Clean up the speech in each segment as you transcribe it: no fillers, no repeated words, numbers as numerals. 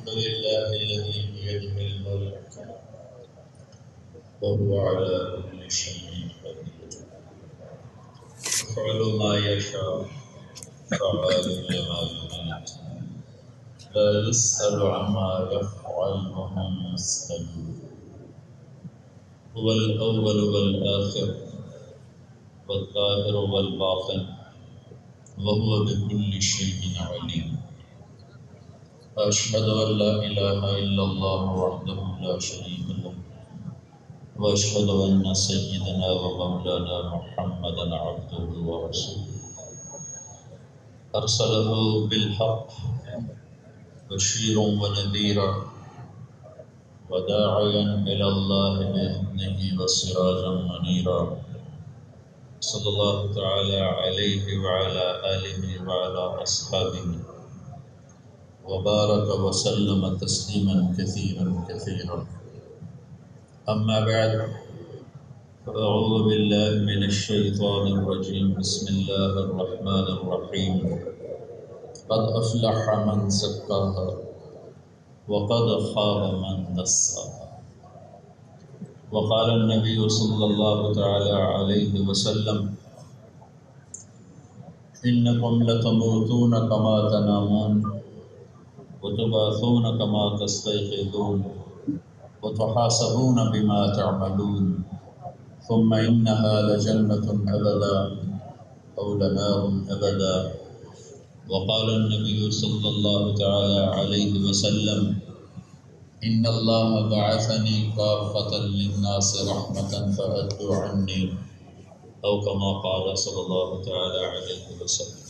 الحمد لله الذي بيده الملك وهو على كل شيء قدير يفعل ما يشاء فعال لما يريد لا يسأل عما يفعل وهم يسألون هو الأول والآخر والظاهر والباطن وهو بكل شيء عليم أشهد أن لا إله إلا الله وحده لا شريك له وأشهد أن سيدنا ومولانا محمدا عبده ورسوله أرسله بالحق بشيرا ونذيرا وداعيا إلى الله بإذنه وسراجا منيرا صلى الله تعالى عليه وعلى آله وعلى أصحابه وبارك وسلم تسليما كثيرا كثيرا أما بعد فأعوذ بالله من الشيطان الرجيم بسم الله الرحمن الرحيم قد أفلح من زكاها وقد خاب من دساها وقال النبي صلى الله تعالى عليه وسلم إنكم لتموتون كما تنامون وتبعثون كما تستيقظون وتحاسبون بما تعملون ثم إنها لجنة أبدا أو لنار أبدا وقال النبي صلى الله تعالى عليه وسلم إن الله بعثني كافة للناس رحمة فأدوا عني أو كما قال صلى الله تعالى عليه وسلم.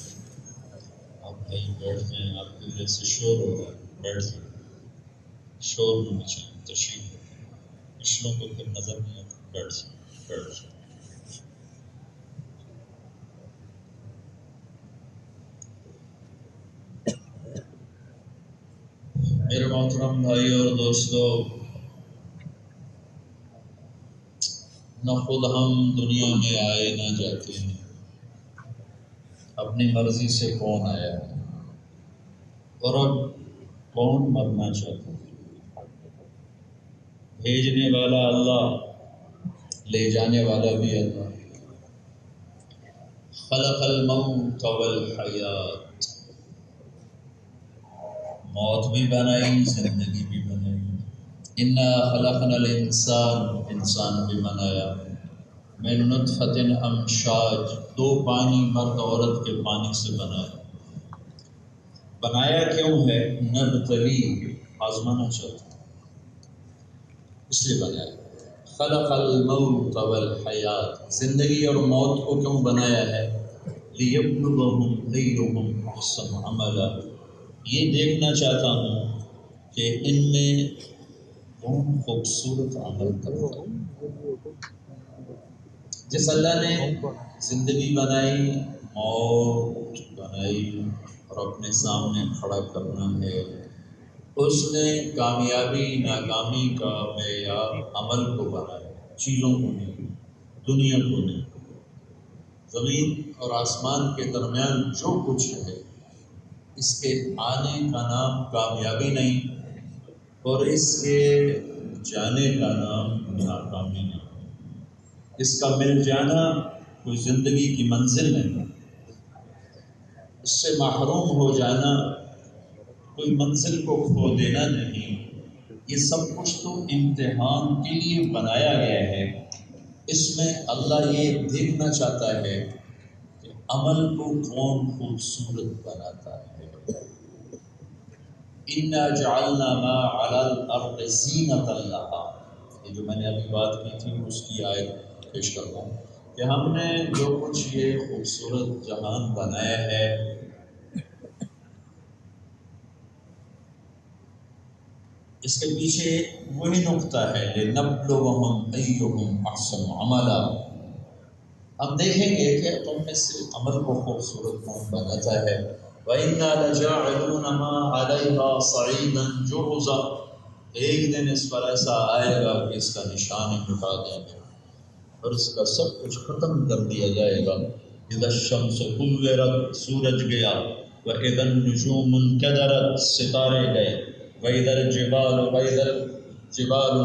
آپ بھائی بیٹھ جائیں، آپ کی وجہ سے شور ہو رہا ہے، بیٹھ جائیں، شور میں مچائیں، تشریف پچھلوں کو پھر نظر نہیں آتا، بیٹھ جائیں بیٹھ جائیں. میرے محترم بھائی اور دوستو، نہ خود ہم دنیا میں آئے نہ جاتے ہیں، اپنی مرضی سے کون آیا ہے اور اب کون مرنا چاہتا ہے. بھیجنے والا اللہ، لے جانے والا بھی اللہ. خلق الموت والحیات، موت بھی بنائی، زندگی بھی بنائی. انا خلقنا الانسان، انسان بھی بنایا. من نطفۃ امشاج، دو پانی، مرد عورت کے پانی سے بنایا. بنایا کیوں ہے؟ نبتلی، آزمانا چاہتا ہے، اس لیے بنایا. خلق الموت والحیات، زندگی اور موت کو کیوں بنایا ہے؟ لیبلوہم ایہم احسن عملا، یہ دیکھنا چاہتا ہوں کہ ان میں کون خوبصورت عمل کرتا ہے. جس اللہ نے زندگی بنائی، موت بنائی اور اپنے سامنے کھڑا کرنا ہے، اس نے کامیابی ناکامی کا معیار عمل کو بنایا، چیزوں کو نہیں، دنیا کو نہیں. زمین اور آسمان کے درمیان جو کچھ ہے، اس کے آنے کا نام کامیابی نہیں اور اس کے جانے کا نام ناکامی نہیں. اس کا مل جانا کوئی زندگی کی منزل نہیں، اس سے محروم ہو جانا کوئی منزل کو کھو دینا نہیں. یہ سب کچھ تو امتحان کے لیے بنایا گیا ہے. اس میں اللہ یہ دیکھنا چاہتا ہے کہ عمل کو کون خوبصورت بناتا ہے. اِنَّا جَعَلْنَا مَا عَلَى الْأَرْضِ زِينَةً لَهَا، یہ جو میں نے ابھی بات کی تھی اس کی آیت پیش کرتا ہوں کہ ہم نے جو کچھ یہ خوبصورت جہان بنایا ہے، اس کے پیچھے وہی نقطہ ہے، لِنَبْلُوَهُمْ أَيُّهُمْ أَحْسَنُ عَمَلًا. ہم دیکھیں گے کہ تم میں سے عمل کو خوبصورت کون بناتا ہے. وَإِنَّا لَجَاعِلُونَ مَا عَلَيْهَا صَعِيدًا جُرُزًا، ایک دن اس پر ایسا آئے گا کہ اس کا نشان مٹا دیں گے اور اس کا سب کچھ ختم کر دیا جائے گا. اِذَا الشَّمْسُ كُوِّرَتْ، سورج گیا. وَإِذَا النُّجُومُ انْكَدَرَتْ، ستارے گئے. وَإِذَا الْجِبَالُ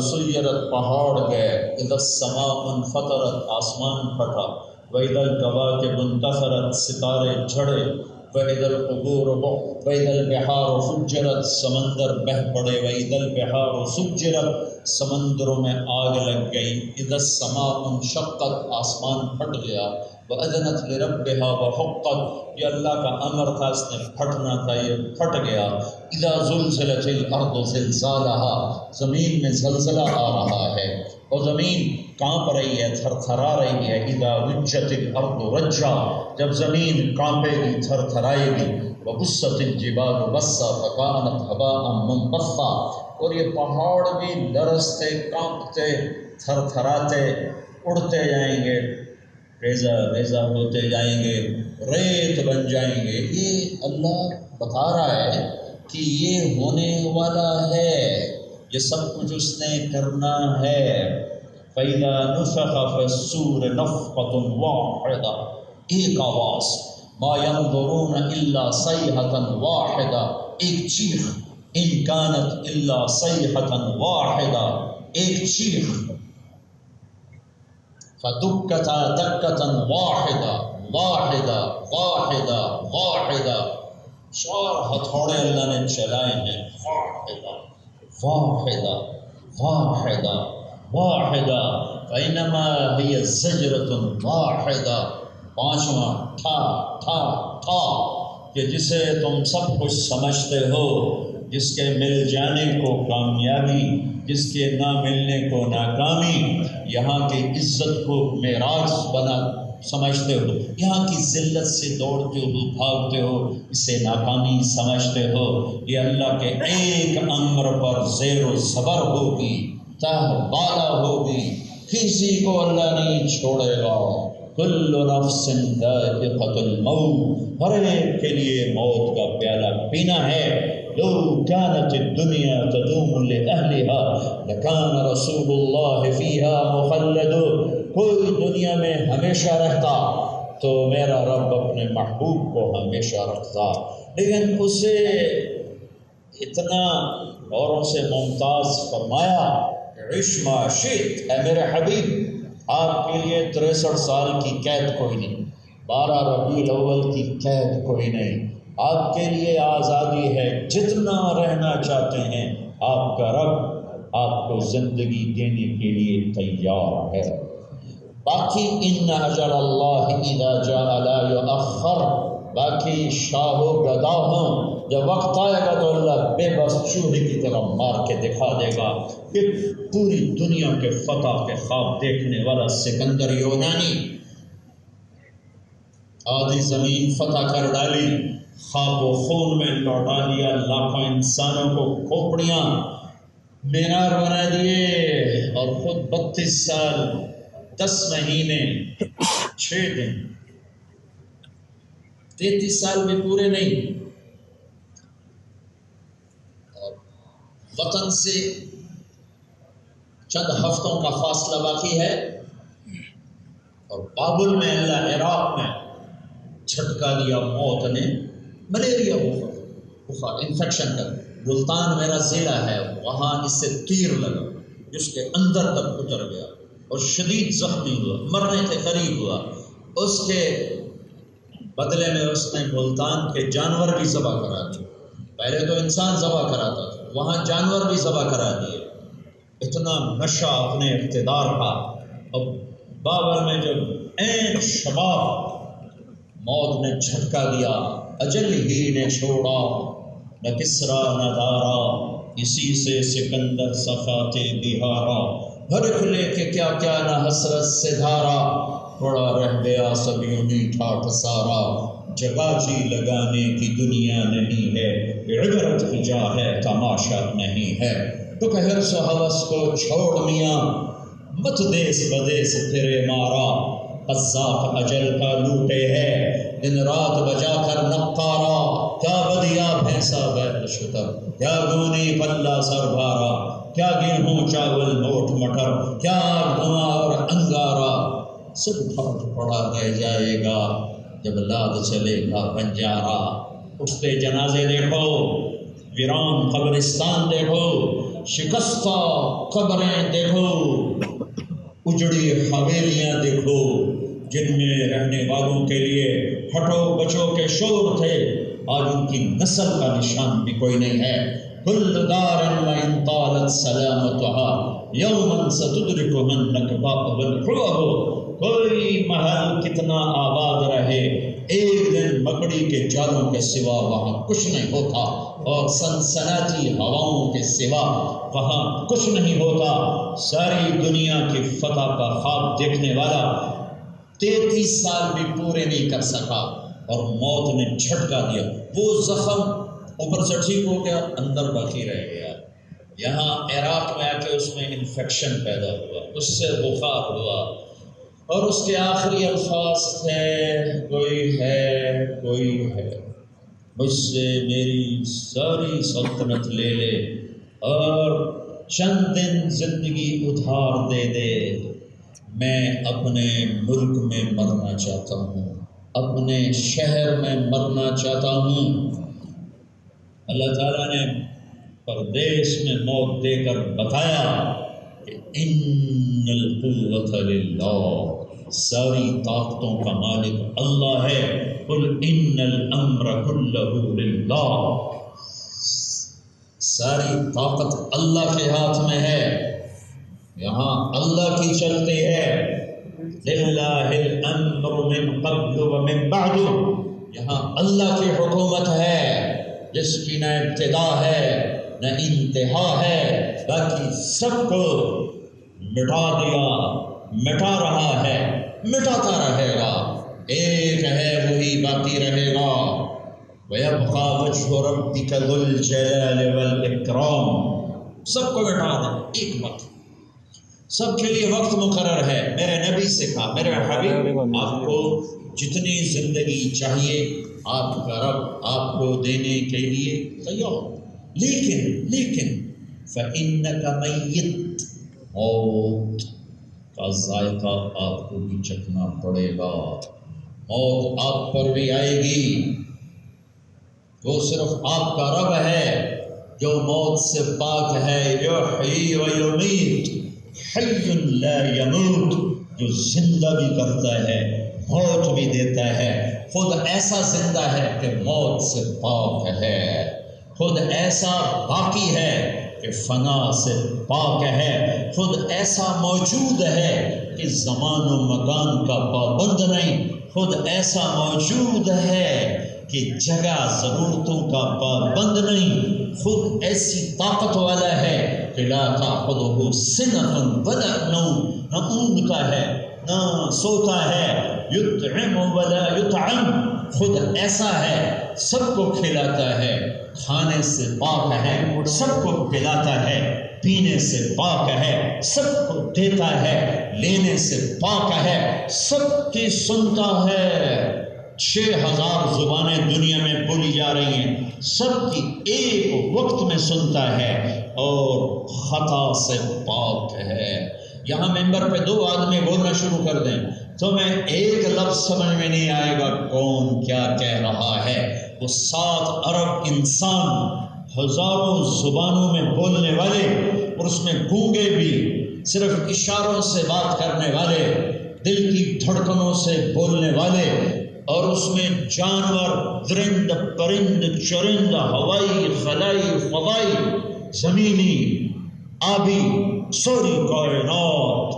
سُيِّرَتْ پہاڑ گئے، اِذَا السَّمَاءُ انفطرت آسمان پھٹا، وَإِذَا الْكَوَاكِبُ انتَثَرَتْ ستارے جھڑے، وَإِذَا الْبِحَارُ فُجِّرَتْ سمندر بہہ پڑے، وَإِذَا الْبِحَارُ سُجِّرَتْ سمندروں میں آگ لگ گئی، اِذَا السَّمَاءُ انشَقَّتْ آسمان پھٹ گیا، وَأَذِنَتْ لِرَبِّهَا وَحُقَّتْ یہ اللہ کا امر تھا، اس نے پھٹنا تھا، یہ پھٹ گیا، اِذَا زُلْزِلَتِ الْأَرْضُ زِلْزَالَهَا زمین میں زلزلہ آ رہا ہے اور زمین کانپ رہی ہے، تھر تھرا رہی ہے، اِذَا رُجَّتِ الْأَرْضُ رَجًّا جب زمین کانپے گی، تھر تھرائے گی، وَبُسَّتِ الْجِبَالُ بَسًّا فَكَانَتْ هَبَاءً مُنبَثًّا اور یہ پہاڑ بھی لرزتے، کانپتے، تھر تھراتے اڑتے جائیں گے، ریزہ ریزہ ہوتے جائیں گے، ریت بن جائیں گے۔ یہ اللہ بتا رہا ہے کہ یہ ہونے والا ہے، یہ سب کچھ اس نے کرنا ہے۔ فَإِذَا نُفِخَ فِي الصُّورِ نَفْخَةٌ وَاحِدَةٌ ایک آواز، مَا يَنظُرُونَ إِلَّا صَيْحَةً وَاحِدَةً ایک چیخ، إِن كَانَتْ إِلَّا صَيْحَةً وَاحِدَةً ایک چیخ، فَدُكَّتَا دَكَّةً وَاحِدَةً واحدہ واحدہ واحدہ، چار ہتھوڑے اللہ نے چلائے ہیں، واحدہ واحدہ واحدہ واحدہ، فَإِنَّمَا هِيَ زَجْرَةٌ واحدہ، پانچواں ٹھا ٹھا ٹھا، کہ جسے تم سب کچھ سمجھتے ہو، جس کے مل جانے کو کامیابی، جس کے نہ ملنے کو ناکامی، یہاں کی عزت کو معراج بنا سمجھتے ہو، یہاں کی ذلت سے دوڑتے ہو، بھاگتے ہو، اسے ناکامی سمجھتے ہو، یہ اللہ کے ایک امر پر زیر و زبر ہوگی، تہ بالا ہوگی، کسی کو اللہ نہیں چھوڑے گا۔ کل نفس ذائقۃ الموت، ہر ایک کے لیے موت کا پیالہ پینا ہے۔ لو كانت الدنيا تدوم لأهلها لكان رسول الله فيها مخلد، کوئی دنیا میں ہمیشہ رہتا تو میرا رب اپنے محبوب کو ہمیشہ رکھتا، لیکن اسے اتنا اوروں سے ممتاز فرمایا کہ عش ما شئت، اے میرے حبیب آپ کے لیے 63 سال کی قید کوئی نہیں، 12 ربیع الاول کی قید کوئی نہیں، آپ کے لیے آزادی ہے، جتنا رہنا چاہتے ہیں، آپ کا رب آپ کو زندگی دینے کے لیے تیار ہے۔ باقی ان اجل اللہ اذا جاء لا یؤخر، باقی شاہ و گدا ہوں، جب وقت آئے گا تو اللہ بے بس چوہے کی طرح مار کے دکھا دے گا کہ پوری دنیا کے فتح کے خواب دیکھنے والا سکندر یونانی آدھی زمین فتح کر ڈالی، خاک و خون میں لوٹا دیا، لاکھوں انسانوں کو کھوپڑیاں مینار بنا دیے، اور خود 32 سال 10 مہینے 6 دن 33 سال بھی پورے نہیں، اور وطن سے چند ہفتوں کا فاصلہ باقی ہے، اور بابل میں اللہ عراق میں جھٹکا دیا موت نے، ملیریا بخار انفیکشن کا، ملتان میرا ضلع ہے، وہاں اس سے تیر لگا جس کے اندر تک اتر گیا اور شدید زخمی ہوا، مرنے کے قریب ہوا، اس کے بدلے میں اس نے ملتان کے جانور بھی ذبح کرا دیے، پہلے تو انسان ذبح کراتا تھا، وہاں جانور بھی ذبح کرا دیے، اتنا نشہ اپنے اقتدار کا۔ اب بابل میں جب عین شباب موت نے جھٹکا دیا، اجل ہی نے چھوڑا، نہ کسرا نہ دارا، اسی سے سکندر صفاتے بہارا، بھرک لے کے کیا کیا نہ حسرت سے دھارا، تھوڑا رہ گیا سب یوں ہی ٹھاٹھ سارا، جگہ جی لگانے کی دنیا نہیں ہے، عبرت کی جا ہے تماشا نہیں ہے، تو کہ حرص و ہوس کو چھوڑ میاں، مت دیس بدیس پھرے مارا، قذاق اجل کا لوٹے ہے، دن رات بجا کر نقارا، کیا بدیا بھینسا بیل شتر، کیا گونی پلہ سر بھارا، کیا گیہوں چاول موٹ مٹر، کیا دھواں اور انگارا، سب ٹھٹ پڑا رہ جائے گا جب لاد چلے گا بنجارا۔ اٹھتے جنازے دیکھو، ویران قبرستان دیکھو، شکستہ قبریں دیکھو، اجڑی حویلیاں دیکھو جن میں رہنے والوں کے لیے ہٹو بچو کے شور تھے، آج ان کی نسل کا نشان بھی کوئی نہیں ہے۔ کل دار وإن طالت سلامتها یوما ستدرکها النکباء والحلب، کوئی محل کتنا آباد رہے ایک دن مکڑی کے جالوں کے سوا وہاں کچھ نہیں ہوتا، اور سنسناتی ہواؤں کے سوا وہاں کچھ نہیں ہوتا۔ ساری دنیا کی فتح کا خواب دیکھنے والا 33 سال بھی پورے نہیں کر سکا اور موت نے جھٹکا دیا، وہ زخم اوپر سے ٹھیک ہو گیا، اندر باقی رہ گیا۔ یہاں عراق میں آ کے اس میں انفیکشن پیدا ہوا، اس سے بخار ہوا، اور اس کے آخری الفاظ تھے کوئی ہے مجھ سے میری ساری سلطنت لے لے اور چند دن زندگی ادھار دے دے، میں اپنے ملک میں مرنا چاہتا ہوں، اپنے شہر میں مرنا چاہتا ہوں۔ اللہ تعالیٰ نے پردیس میں موت دے کر بتایا کہ ان القوت للہ، ساری طاقتوں کا مالک اللہ ہے۔ قل ان الامر کلہ للہ، ساری طاقت اللہ کے ہاتھ میں ہے، یہاں اللہ کی چلتی ہے۔ للہ الامر من قبل ومن بعد، یہاں اللہ کی حکومت ہے جس کی نہ ابتدا ہے نہ انتہا ہے، باقی سب کو مٹا دیا، مٹا رہا ہے، مٹاتا رہے گا، ایک ہے وہی باقی رہے گا۔ وَيَبْقَى وَجْهُ رَبِّكَ ذُو الْجَلَالِ وَالْإِكْرَامِ، سب کو مٹا دے ایک وقت، سب کے لیے وقت مقرر ہے۔ میرے نبی سے کہا، میرے حبیب آپ کو جتنی زندگی چاہیے آپ کا رب آپ کو دینے کے لیے تیار، لیکن فَإِنَّكَ مَيِّتٌ، موت کا ذائقہ آپ کو بھی چکھنا پڑے گا، موت آپ پر بھی آئے گی۔ وہ صرف آپ کا رب ہے جو موت سے پاک ہے، یحیی و یمیت، حی لا یموت، جو زندہ بھی کرتا ہے موت بھی دیتا ہے، خود ایسا زندہ ہے کہ موت سے پاک ہے، خود ایسا باقی ہے کہ فنا سے پاک ہے، خود ایسا موجود ہے کہ زمان و مکان کا پابند نہیں، خود ایسا موجود ہے کہ جگہ ضرورتوں کا پابند نہیں، خود ایسی طاقت والا ہے کہ لا تأخذہ سنۃ ولا نوم، نہ اونگتا ہے نہ سوتا ہے، یطعم ولا یطعم، خود ایسا ہے سب کو کھلاتا ہے، کھانے سے پاک ہے، سب کو پلاتا ہے، پینے سے پاک ہے، سب کو دیتا ہے، لینے سے پاک ہے، سب کی سنتا ہے۔ 6000 زبانیں دنیا میں بولی جا رہی ہیں، سب کی ایک وقت میں سنتا ہے اور خطا سے پاک ہے۔ یہاں ممبر پہ 2 آدمی بولنا شروع کر دیں تو میں ایک لفظ سمجھ میں نہیں آئے گا کون کیا کہہ رہا ہے، وہ 7 ارب انسان ہزاروں زبانوں میں بولنے والے، اور اس میں گونگے بھی، صرف اشاروں سے بات کرنے والے، دل کی دھڑکنوں سے بولنے والے، اور اس میں جانور، درند پرند چرند، ہوائی خلائی فضائی، زمینی آبی، سوری کائنات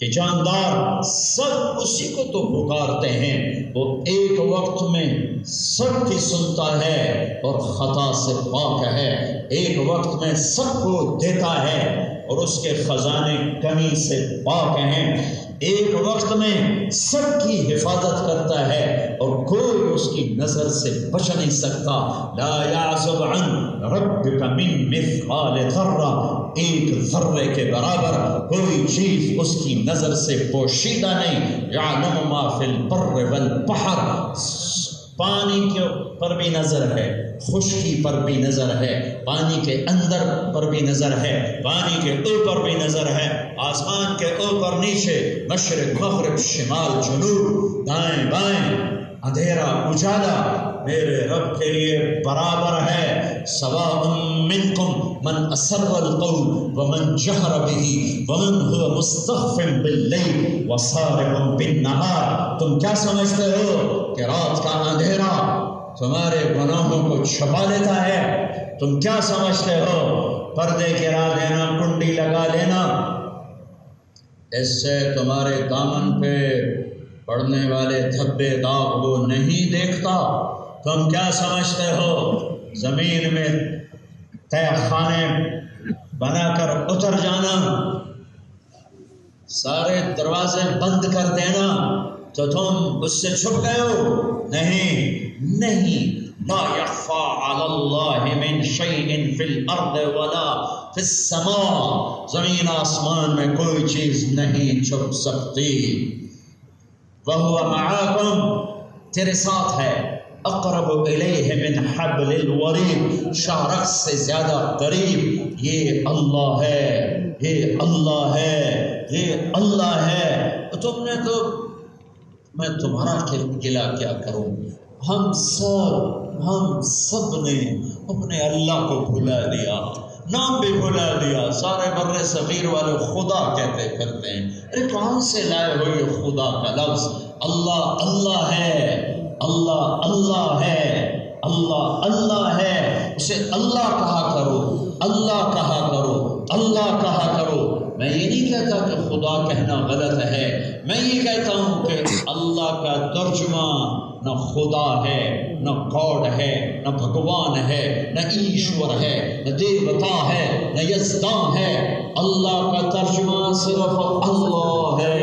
کہ جاندار سب اسی کو تو پکارتے ہیں، وہ ایک وقت میں سب کی سنتا ہے اور خطا سے پاک ہے، ایک وقت میں سب کو دیتا ہے اور اس کے خزانے کمی سے پاک ہیں، ایک وقت میں سب کی حفاظت کرتا ہے اور کوئی اس کی نظر سے بچ نہیں سکتا۔ لا یعزب عن ربک من مثقال ذرہ، ایک ذرے کے برابر کوئی چیز اس کی نظر سے پوشیدہ نہیں۔ یعلم ما فی البر والبحر، پانی کے پر بھی نظر ہے، خشکی پر بھی نظر ہے، پانی کے اندر پر بھی نظر ہے، پانی کے اوپر بھی نظر ہے، آسمان کے اوپر نیچے، مشرق مغرب شمال جنوب، دائیں بائیں، اندھیرا اجالا میرے رب کے لیے برابر ہے. سواء منکم من اسر القول ومن جہر به ومن هو مستخف باللیل وسارع بالنہار. تم کیا سمجھتے ہو کہ رات کا اندھیرا تمہارے گناہوں کو چھپا لیتا ہے؟ تم کیا سمجھتے ہو پردے گرا دینا، کنڈی لگا لینا، اس سے تمہارے دامن پہ پڑنے والے دھبے داغ وہ نہیں دیکھتا؟ تم کیا سمجھتے ہو زمین میں تہ خانے بنا کر اتر جانا، سارے دروازے بند کر دینا تو تم اس سے چھپ گئے ہو؟ نہیں. لا يخفى على الله من شيء في الارض ولا في السماء. زمین آسمان میں کوئی چیز نہیں چھپ سکتی. وهو معاكم، تیرے ساتھ ہے. اقرب الیہ من حبل الورید، شاہ رخ سے زیادہ قریب. یہ اللہ ہے، یہ اللہ ہے، یہ اللہ ہے. تم نے تو، میں تمہارا گلہ کیا کروں؟ ہم سب نے اپنے اللہ کو بھلا دیا، نام بھی بھلا دیا. سارے بر صغیر والے خدا کہتے پھرتے ہیں. ارے کہاں سے لائے ہو یہ خدا کا لفظ؟ اللہ اللہ ہے، اللہ اللہ ہے، اللہ اللہ ہے. اسے اللہ کہا کرو، اللہ کہا کرو، اللہ کہا کرو. میں یہ نہیں کہتا کہ خدا کہنا غلط ہے، میں یہ کہتا ہوں کہ اللہ کا ترجمہ نہ خدا ہے، نہ گاڈ ہے، نہ بھگوان ہے، نہ ایشور ہے، نہ دیوتا ہے، نہ یزدان ہے. اللہ کا ترجمہ صرف اللہ ہے،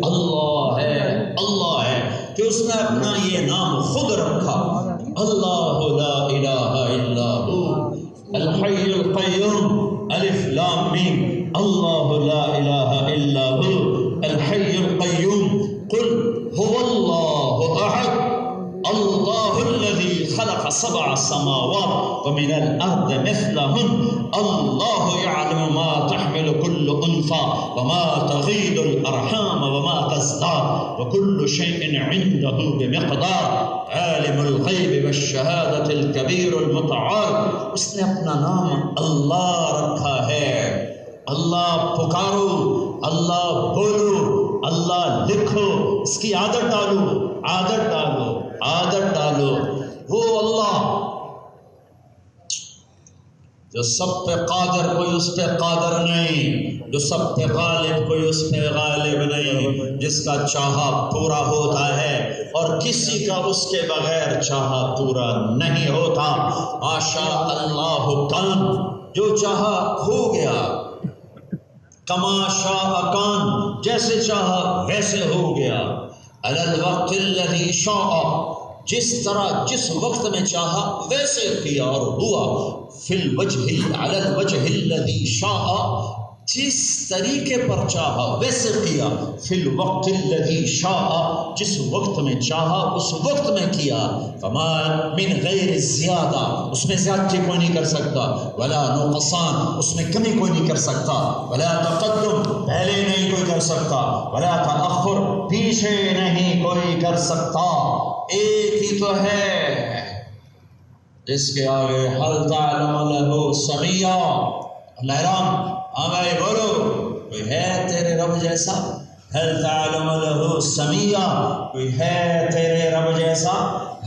اللہ ہے، اللہ ہے. کہ اس نے اپنا یہ نام خود رکھا، اللہ لا الہ الا ہو الحی القیوم الف لام میم. اللہ لا الہ الا هو الحی القیوم. قل هو اللہ احد اللہ الذی خلق 7 سماوات ومن الارض مثلہن اللہ یعلم ما تحمل كل انثى وما تغیض الارحام وما تزداد وكل شیء عنده بمقدار عالم الغیب والشہادۃ الکبیر المتعال. اس نے اپنا نام اللہ رکھا ہے. اللہ پکارو، اللہ بولو، اللہ لکھو، اس کی عادت ڈالو، عادت ڈالو، عادت ڈالو. وہ اللہ جو سب پہ قادر، کوئی اس پہ قادر نہیں، جو سب پہ غالب، کوئی اس پہ غالب نہیں، جس کا چاہا پورا ہوتا ہے اور کسی کا اس کے بغیر چاہا پورا نہیں ہوتا. ماشاء اللہ کان، جو چاہا ہو گیا. کما شاء کان، جیسے چاہا ویسے ہو گیا. علی الوقت الذی شاء، جس طرح جس وقت میں چاہا ویسے کیا اور ہوا. فی الوجہ، علی الوجہ الذی شاء، جس طریقے پر چاہا ویسے کیا. فی الوقت الذی شاء، جس وقت میں چاہا اس وقت میں کیا. فما من غیر زیادہ، اس میں زیادتی کوئی نہیں کر سکتا. ولا نقصان، اس میں کمی کوئی نہیں کر سکتا. ولا تقدم، پہلے نہیں کوئی کر سکتا. ولا تأخر، پیچھے نہیں کوئی کر سکتا. ایک ہی تو ہے جس کے آگے حل تعلم له سمیہ. اللہ رام آگے بولو، کوئی ہے تیرے رب جیسا؟ حل تعلم له سمیہ، کوئی ہے تیرے رب جیسا؟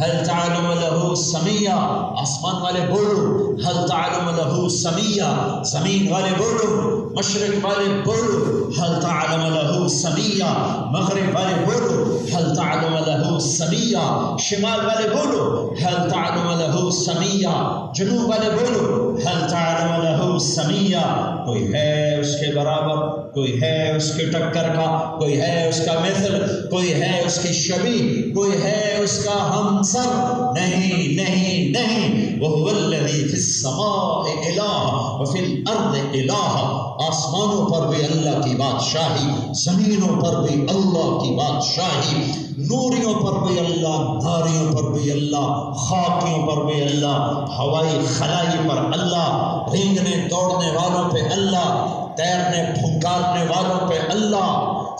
حل تعلم له سمیہ. آسمان والے بولو، حل تعلم له سمیہ. زمین والے بولو، مشرق والے بولو، حل تعلم له سمیہ. مغرب والے بولو، حل تعلم له سمیہ. شمال والے بولو، حل تعلم له سمیہ. جنوب والے بولو، حل تعلم له سمیہ. کوئی ہے اس کے برابر؟ کوئی ہے اس کے ٹکر کا؟ کوئی ہے اس کا مثل؟ کوئی ہے اس کی شبیہ؟ کوئی ہے اس کا ہمسر؟ نہیں نہیں نہیں. وَهُوَ الَّذِي فِي السَّمَاءِ إِلَٰهٌ وَفِي الْأَرْضِ إِلَٰهٌ. آسمانوں پر بھی اللہ کی بادشاہی، زمینوں پر بھی اللہ کی بادشاہی. نوریوں پر بھی اللہ، ناریوں پر بھی اللہ، خاکیوں پر بھی اللہ، ہوائی خلائی پر اللہ، رینگنے دوڑنے والوں پہ اللہ، تیرنے پھنکارنے والوں پہ اللہ.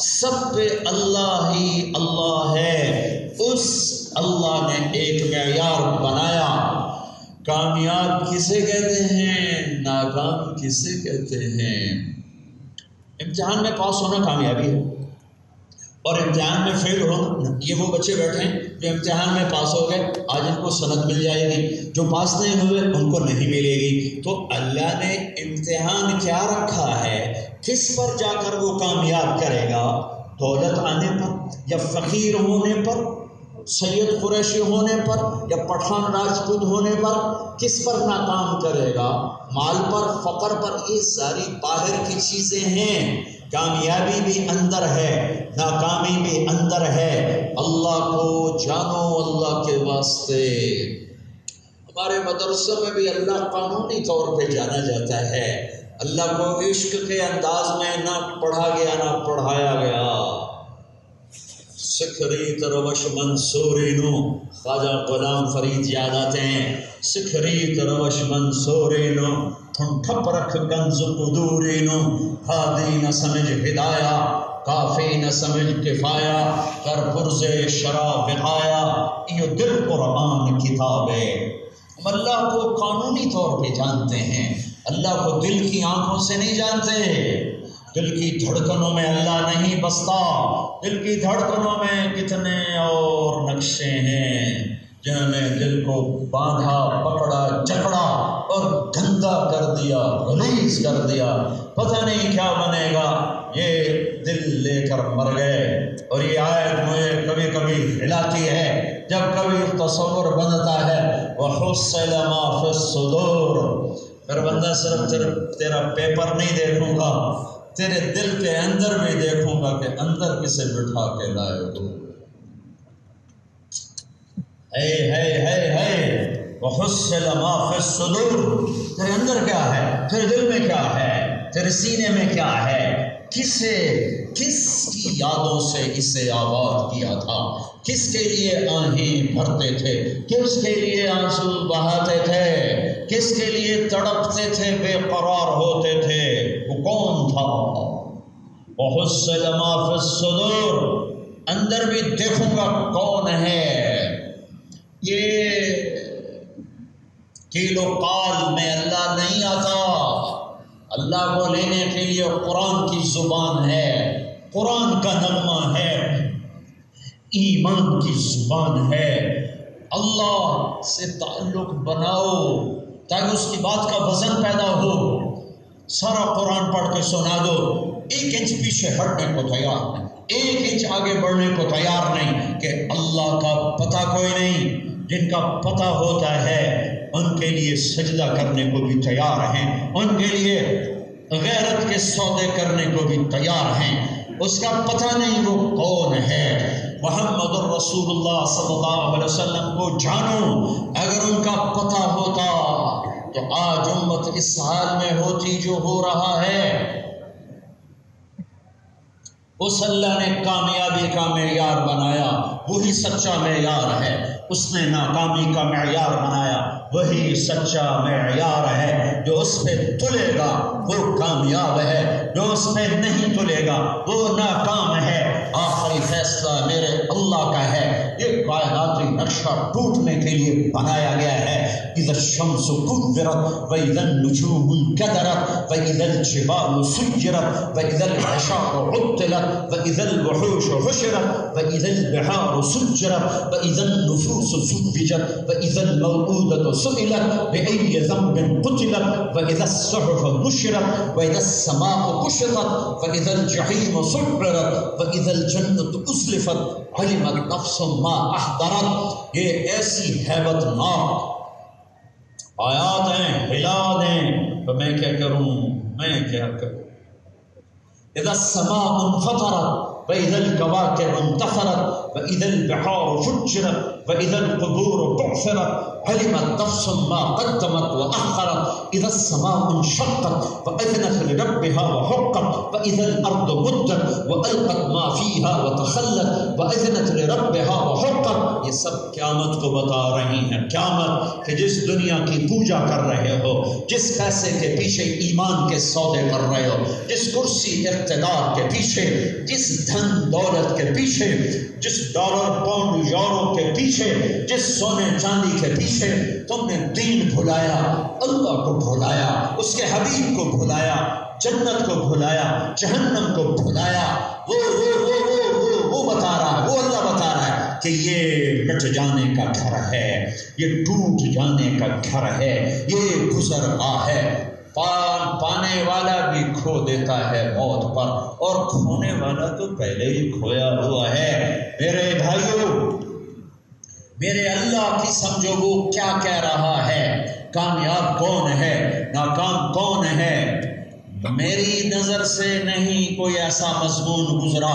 سب پہ اللہ ہی اللہ ہے. اس اللہ نے ایک معیار بنایا۔ کامیاب کسے کہتے ہیں، ناکام کسے کہتے ہیں؟ امتحان میں پاس ہونا کامیابی ہے، اور امتحان میں فیل ہونا، یہ وہ بچے بیٹھے ہیں جو امتحان میں پاس ہو گئے، آج ان کو سند مل جائے گی، جو پاس نہیں ہوئے ان کو نہیں ملے گی۔ تو اللہ نے امتحان کیا رکھا ہے، کس پر جا کر وہ کامیاب کرے گا؟ دولت آنے پر، یا فقیر ہونے پر، سید قریشی ہونے پر، یا پٹھان راجپوت ہونے پر؟ کس پر ناکام کرے گا؟ مال پر، فقر پر؟ یہ ساری باہر کی چیزیں ہیں۔ کامیابی بھی اندر ہے، ناکامی بھی اندر ہے۔ اللہ کو جانو اللہ کے واسطے۔ ہمارے مدرسوں میں بھی اللہ قانونی طور پہ جانا جاتا ہے۔ اللہ کو عشق کے انداز میں نہ پڑھا گیا نہ پڑھایا گیا۔ سکھری تروش منصوری نو، خواجہ غلام فرید یاد آتے ہیں۔ سکھری تروش منصوری نو، ٹھپ رکھ گنز قدوری نو، ہادی نہ سمجھ ہدایا، کافی نہ سمجھ کفایا، کر پرز شرع وقایا، یہ دل قرآن کتاب ہے۔ ہم اللہ کو قانونی طور پہ جانتے ہیں، اللہ کو دل کی آنکھوں سے نہیں جانتے۔ دل کی دھڑکنوں میں اللہ نہیں بستا۔ دل کی دھڑکنوں میں کتنے اور نقشے ہیں جنہوں نے دل کو باندھا، پکڑا، جکڑا اور گندا کر دیا، غلیظ کر دیا۔ پتہ نہیں کیا بنے گا، یہ دل لے کر مر گئے۔ اور یہ آیت مجھے کبھی کبھی ہلاتی ہے جب کبھی تصور بنتا ہے، وَحُصِّلَ مَا فِي الصُّدُورِ۔ پھر بندہ صرف تیرا پیپر نہیں دیکھوں گا، تیرے دل کے اندر بھی دیکھوں گا کہ اندر کسے بٹھا کے لائے ہو۔ ہے وَحُصِّلَ مَا فِي الصُّدُورِ۔ تیرے اندر کیا ہے، تیرے دل میں کیا ہے، تیرے سینے میں کیا ہے، کس کی یادوں سے اسے آباد کیا تھا، کس کے لیے آہیں بھرتے تھے، کس کے لیے آنسو بہاتے تھے، کس کے لیے تڑپتے تھے، بے قرار ہوتے تھے، وہ کون تھا؟ وَحُصِّلَ مَا فِي الصُّدُورِ۔ اندر بھی دیکھوں گا کون ہے۔ یہ کیل و قال میں اللہ نہیں آتا۔ اللہ کو لینے کے لیے قرآن کی زبان ہے، قرآن کا نغمہ ہے، ایمان کی زبان ہے۔ اللہ سے تعلق بناؤ تاکہ اس کی بات کا وزن پیدا ہو۔ سارا قرآن پڑھ کے سنا دو، 1 انچ پیچھے ہٹنے کو تیار نہیں، 1 انچ آگے بڑھنے کو تیار نہیں کہ اللہ کا پتہ کوئی نہیں۔ جن کا پتہ ہوتا ہے ان کے لیے سجدہ کرنے کو بھی تیار ہیں، ان کے لیے غیرت کے سودے کرنے کو بھی تیار ہیں۔ اس کا پتہ نہیں وہ کون ہے۔ محمد الرسول اللہ صلی اللہ علیہ وسلم کو جانو۔ اگر ان کا پتہ ہوتا تو آج امت اس حال میں ہوتی جو ہو رہا ہے۔ اس اللہ نے کامیابی کا معیار بنایا، وہی سچا معیار ہے۔ اس نے ناکامی کا معیار بنایا، وہی سچا معیار ہے۔ جو اس پہ تلے گا وہ کامیاب ہے، جو اس پہ نہیں تلے گا وہ ناکام ہے۔ آخری فیصلہ میرے اللہ کا ہے۔ یہ کائناتی نقشہ ٹوٹنے کے لیے بنایا گیا ہے۔ اذا الشمس كورت واذا النجوم انكدرت واذا الجبال سيرت واذا العشار عطلت واذا الوحوش حشرت واذا البحار سجرت واذا النفوس زوجت واذا الموءودة سئلت بأي ذنب قتلت واذا الصحف نشرت واذا السماء كشطت واذا الجحيم سعرت واذا الجنة أزلفت علمت نفس ما احضرت۔ یہ ایسی ہیبت ناک آیات ہیں، ہلا دیں تو میں کیا کروں، میں کیا کروں۔ اذا السماء انفطرت واذا الكواكب انتثرت واذا البحار فجرت واذا القبور بعثرت علمت نفس ما قدمت واخرت۔ اذا السماء انشقت واذنت لربها وحقت واذا الارض مدت والقت ما فيها وتخلت واذنت لربها وحقت۔ یہ سب قیامت کو بتا رہی ہیں۔ قیامت کہ جس دنیا کی پوجا کر رہے ہو، جس پیسے کے پیچھے ایمان کے سودے کر رہے ہو، جس کرسی اقتدار کے پیچھے، جس دھن دولت کے پیچھے، جس ڈالر پاؤنڈ یورو کے پیچھے، جس سونے چاندی کے پیچھے تم نے دین بھلایا، اللہ کو بھلایا، اس کے حبیب کو بھلایا، جنت کو بھلایا، جہنم کو بھلایا، وہ بتا رہا ہے، وہ اللہ بتا رہا ہے کہ یہ مٹ جانے کا گھر ہے، یہ ٹوٹ جانے کا گھر ہے، یہ گزرگاہ ہے، پانے والا بھی کھو دیتا ہے موت پر، اور کھونے والا تو پہلے ہی کھویا ہوا ہے۔ میرے بھائیوں، میرے اللہ کی سمجھو وہ کیا کہہ رہا ہے، کامیاب کون ہے، ناکام کون ہے۔ میری نظر سے نہیں کوئی ایسا مضمون گزرا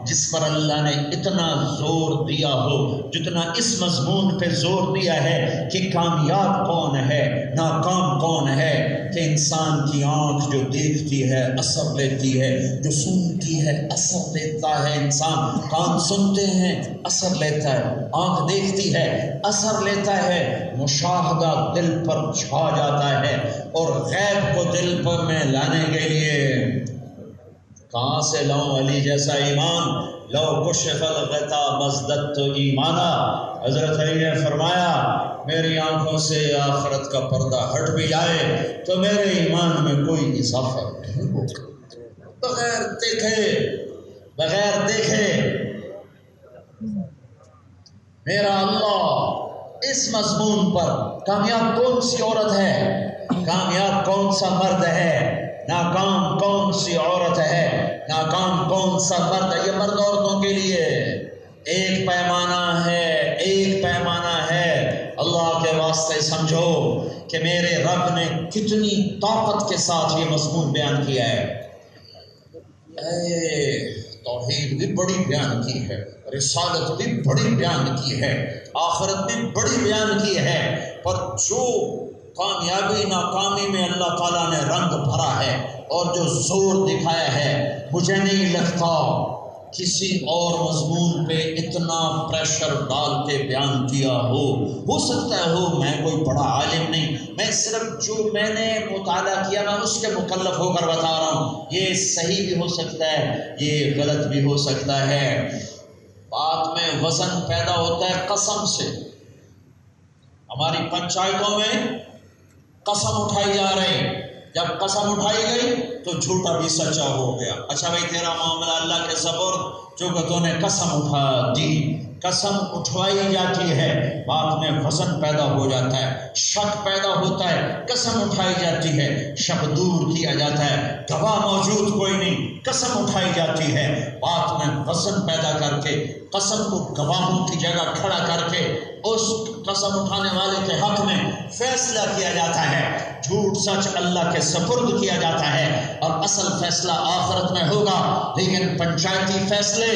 جس پر اللہ نے اتنا زور دیا ہو جتنا اس مضمون پہ زور دیا ہے کہ کامیاب کون ہے، ناکام کون ہے۔ کہ انسان کی آنکھ جو دیکھتی ہے اثر لیتی ہے، جو سنتی ہے اثر لیتا ہے، انسان کان سنتے ہیں اثر لیتا ہے، آنکھ دیکھتی ہے اثر لیتا ہے، مشاہدہ دل پر چھا جاتا ہے، اور غیب کو دل پر میں لانے کے لیے کہاں سے لاؤں علی جیسا ایمان، لو کشف الغطا مزددت ایمانا۔ حضرت علی نے فرمایا میری آنکھوں سے آخرت کا پردہ ہٹ بھی جائے تو میرے ایمان میں کوئی اضافہ نہیں ہوگا۔ بغیر دیکھے میرا اللہ اس مضمون پر کامیاب کون سی عورت ہے، کامیاب کون سا مرد ہے، ناکام کون سی عورت ہے، ناکام کون سا مرد ہے۔ یہ مرد عورتوں کے لیے ایک پیمانہ ہے، ایک پیمانہ ہے۔ اللہ کے واسطے سمجھو کہ میرے رب نے کتنی طاقت کے ساتھ یہ مضمون بیان کیا ہے۔ توحید بھی بڑی بیان کی ہے، رسالت بھی بڑی بیان کی ہے، آخرت بھی بڑی بیان کی ہے، پر جو کامیابی ناکامی میں اللہ تعالیٰ نے رنگ بھرا ہے اور جو زور دکھایا ہے، مجھے نہیں لگتا کسی اور مضمون پہ اتنا پریشر ڈال کے بیان کیا ہو سکتا ہے میں کوئی بڑا عالم نہیں، میں صرف جو میں نے مطالعہ کیا میں اس کے مکلف ہو کر بتا رہا ہوں، یہ صحیح بھی ہو سکتا ہے، یہ غلط بھی ہو سکتا ہے۔ بات میں وزن پیدا ہوتا ہے قسم سے۔ ہماری پنچایتوں میں قسم اٹھائی جا رہی، جب قسم اٹھائی گئی تو جھوٹا بھی سچا ہو گیا۔ اچھا بھائی تیرا معاملہ اللہ کے سپرد، جو کہ تو نے قسم اٹھا دی، قسم اٹھوائی جاتی ہے، بات میں وزن پیدا ہو جاتا ہے، شک پیدا ہوتا ہے، قسم اٹھائی جاتی ہے، شک دور کیا جاتا ہے، گواہ موجود کوئی نہیں، قسم اٹھائی جاتی ہے، بات میں وزن پیدا کر کے قسم کو گواہوں کی جگہ کھڑا کر کے اس قسم اٹھانے والے کے حق میں فیصلہ کیا جاتا ہے، جھوٹ سچ اللہ کے سپرد کیا جاتا ہے، اور اصل فیصلہ آخرت میں ہوگا۔ لیکن پنچایتی فیصلے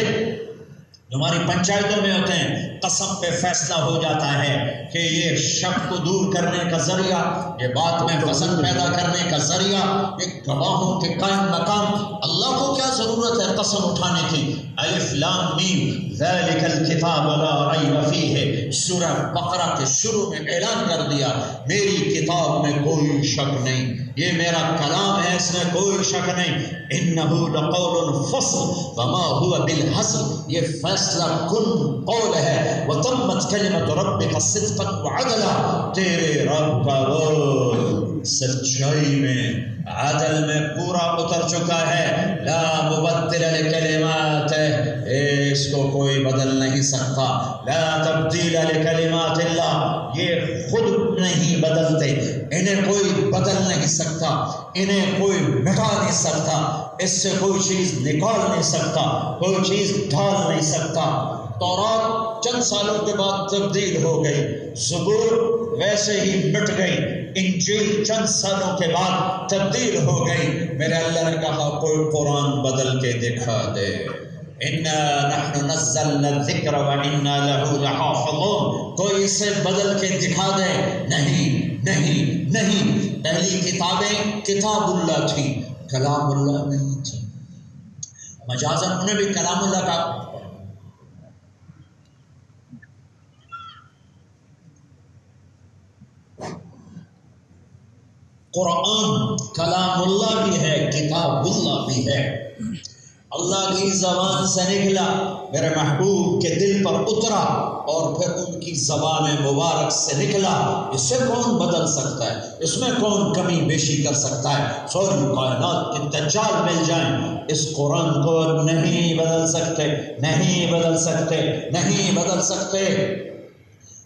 جو ہماری پنچایتوں میں ہوتے ہیں، قسم پہ فیصلہ ہو جاتا ہے کہ یہ شک کو دور کرنے کا ذریعہ، یہ بات میں وزن پیدا کرنے کا ذریعہ، ایک گواہوں کے قائم مقام۔ اللہ کو کیا ضرورت ہے قسم اٹھانے کی؟ الف لام میم ذالک الکتاب لا ریب فیہ، سورہ بقرہ کے شروع میں اعلان کر دیا میری کتاب میں کوئی شک نہیں، یہ میرا کلام ہے، اس میں کوئی شک نہیں۔ انہ لقول فصل وما هو بالحزل، یہ فیصلہ کن قول ہے۔ وتمت کلمۃ ربک صدقا وعدلا، تیرے رب کا ورڈ سچائی میں عدل میں پورا اتر چکا ہے۔ لا مبدل لکلمات، اس کو کوئی بدل نہیں سکتا۔ لا تبدیل لکلمات اللہ، یہ خود نہیں بدلتے، انہیں کوئی بدل نہیں سکتا، انہیں کوئی مٹا نہیں سکتا، اس سے کوئی چیز نکال نہیں سکتا، کوئی چیز ڈھال نہیں سکتا۔ تورات چند سالوں کے بعد تبدیل ہو گئی، زبور ویسے ہی مٹ گئی، انجیل چند سالوں کے بعد تبدیل ہو گئی۔ میرے اللہ نے کہا کوئی قرآن بدل کے دکھا دے، اِنَّا نَحْنُ نَزَّلْنَا الذِّكْرَ وَإِنَّا لَهُ لَحَافِظُونَ، کوئی اسے بدل کے دکھا دے۔ نہیں نہیں نہیں، پہلی کتابیں کتاب اللہ تھی، کلام اللہ نہیں تھی۔ مجازاً انہیں بھی کلام اللہ کا قرآن کلام اللہ بھی ہے، کتاب اللہ بھی ہے، اللہ کی زبان سے نکلا، میرے محبوب کے دل پر اترا اور پھر ان کی زبان مبارک سے نکلا، اسے کون بدل سکتا ہے، اس میں کون کمی بیشی کر سکتا ہے؟ سوری کائنات کے دجال مل جائیں، اس قرآن کو نہیں بدل سکتے، نہیں بدل سکتے، نہیں بدل سکتے۔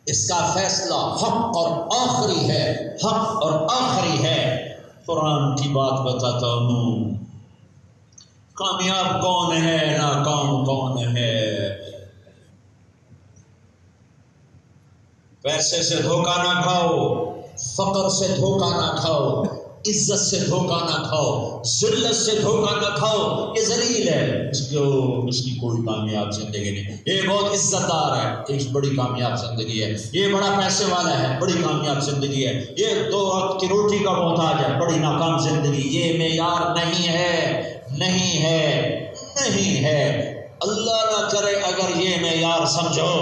اس کا فیصلہ حق اور آخری ہے، حق اور آخری ہے۔ قرآن کی بات بتاتا ہوں، کامیاب کون ہے، ناکام کون ہے؟ پیسے سے دھوکہ نہ کھاؤ، فقر سے دھوکہ نہ کھاؤ، عزت سے دھوکہ نہ کھاؤ، ذلت سے دھوکہ نہ کھاؤ۔ یہ ذلیل ہے، اس کی کوئی کامیاب زندگی نہیں۔ یہ بہت عزت دار ہے، ایک بڑی کامیاب زندگی ہے۔ یہ بڑا پیسے والا ہے، بڑی کامیاب زندگی ہے۔ یہ 2 وقت کی روٹی کا محتاج ہے، بڑی ناکام زندگی۔ یہ معیار نہیں ہے، نہیں ہے، نہیں ہے۔ اللہ نہ کرے اگر یہ معیار سمجھو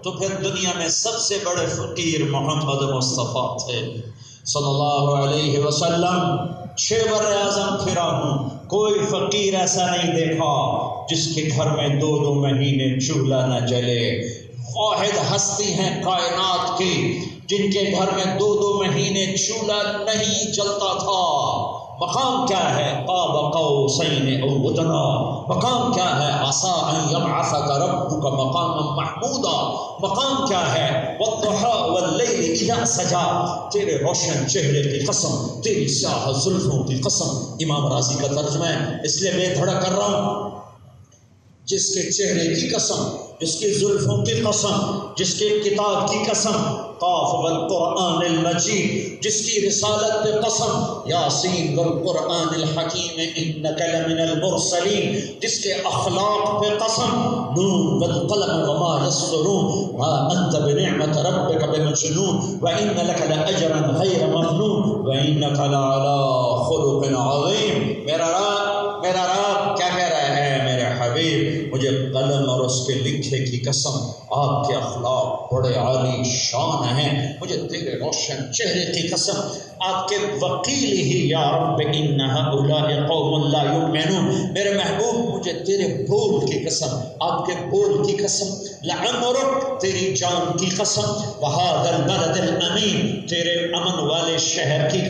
تو پھر دنیا میں سب سے بڑے فقیر محمد مصطفیٰ تھے صلی اللہ علیہ وسلم۔ 6 بر اعظم پھرا ہوں، کوئی فقیر ایسا نہیں دیکھا جس کے گھر میں 2 مہینے چولہا نہ جلے۔ واحد ہستی ہیں کائنات کی جن کے گھر میں 2 مہینے چولہا نہیں جلتا تھا۔ مقام کیا ہے؟ قاب قوسین او ادنی۔ مقام کیا ہے؟ عسیٰ ان یبعثک ربک مقاما محمودا۔ مقام کیا ہے؟ والضحی واللیل اذا سجا۔ تیرے روشن چہرے کی قسم، تیری سیاہ زلفوں کی قسم۔ امام راضی کا ترجمہ ہے، اس لیے بے دھڑک کر رہا ہوں۔ جس کے چہرے کی قسم، جس کی زلفوں کی قسم، جس کے کتاب کی قسم، قاف والقرآن المجید، جس کی رسالت پہ قسم، یاسین والقرآن الحکیم انک لمن المرسلین، جس کے اخلاق پہ قسم، نون والقلم وما یسطرون ما انت بنعمت ربک بمجنون وان لک لاجرا غیر ممنون وانک لعلی خلق عظیم۔ میرا رب کیا کہہ رہا ہے؟ میرے حبیب مجھے قلم اور اس کے لکھے کی قسم، آپ کے اخلاق بڑے عالی شان ہیں۔ مجھے تیرے روشن چہرے کی قسم، آپ کے وکیل ہی یا رب ان ہؤلاء قوم لا یؤمنون۔ میرے محبوب مجھے تیرے بول کی قسم، آپ کے بول کی قسم، لعمرک تیری جان کی قسم، وہذا البلد الامین تیرے امن والے شہر کی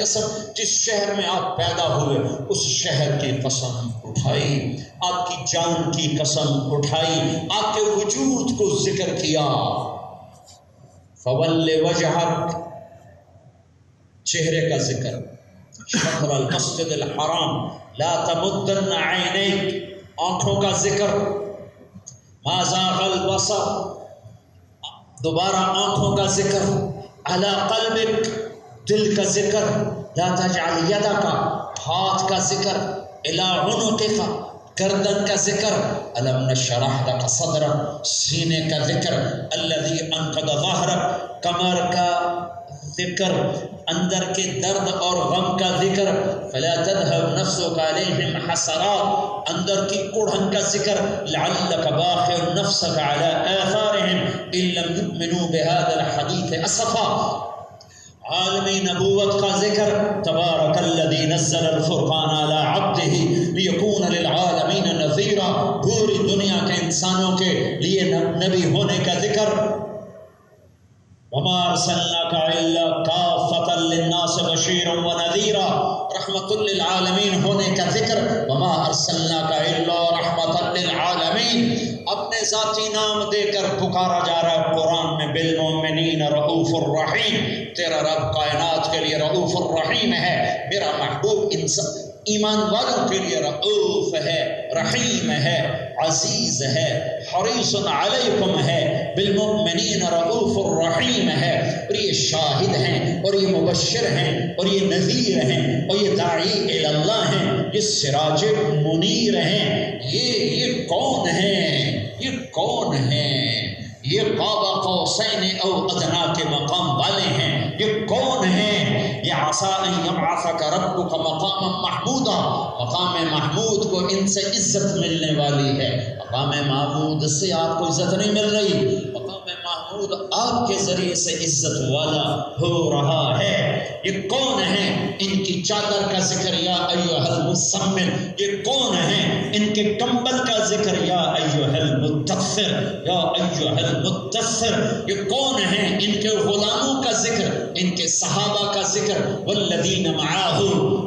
قسم، جس شہر میں آپ پیدا ہوئے اس شہر کی قسم اٹھائی، آپ کی جان کی قسم اٹھائی، آپ کے وجود کو ذکر کیا۔ فول وجہک چہرے کا ذکر، شطر المسجد الحرام لا تمدن عینیک آنکھوں کا ذکر، ما زاغ البصر دوبارہ آنکھوں کا ذکر، علی قلبک دل کا ذکر، لا تجعل یدک ہاتھ کا ذکر، الی عنقک گردن کا ذکر، الم نشرح لک صدرک سینے کا ذکر، الذی انقض ظہرک کمر کا ذکر، اندر کے درد اور غم کا ذکر، فلا تذهب نفسك علیہم حسرات اندر کی کڑھن کا ذکر، لعلک باخع نفسك على آثارهم ان لم يؤمنوا بهذا الحديث اسفا، عالمی نبوت کا ذکر، تبارک الذی نزل الفرقان علی عبدہ لیکون للعالمین نذیرا، پوری دنیا کے انسانوں کے لیے نبی ہونے کا ذکر، وما ارسلناک الا کافۃ للناس بشیرا ونذیرا، رحمت للعالمین ہونے کا ذکر، وما ارسلناک الا رحمت للعالمین، اپنے ذاتی نام دے کر پکارا جا رہا ہے قرآن میں، بالمؤمنین رؤوف الرحیم، تیرا رب کائنات کے لیے رؤوف الرحیم ہے، میرا محبوب انسان ایمان والوں کے لیے رؤوف ہے، رحیم ہے، عزیز ہے، حریص علیکم ہے، بالمؤمنین رؤوف الرحیم ہے، اور یہ شاہد ہیں اور یہ مبشر ہیں اور یہ نذیر ہیں اور یہ داعی الی اللہ ہیں، یہ سراج منیر ہیں۔ یہ کون ہیں؟ یہ کون ہیں؟ یہ قاب قوسین او ادنی کے مقام والے ہیں۔ یہ کون ہیں؟ یہ عسیٰ ان یبعثک ربک مقاما محمودا، مقام محمود کو ان سے عزت ملنے والی ہے، مقام محمود سے آپ کو عزت نہیں مل رہی، مقام محمود آپ کے ذریعے سے عزت والا ہو رہا ہے۔ یہ کون ہے؟ ان کی چادر کا ذکر یا ایھا المزمل، یہ کون ہے؟ ان کے کمبل کا ذکر یا ایھا المدثر، یا ایھا المدثر، یہ کون ہے؟ ان کے غلاموں کا ذکر، ان کے صحابہ کا ذکر، والذین معاہ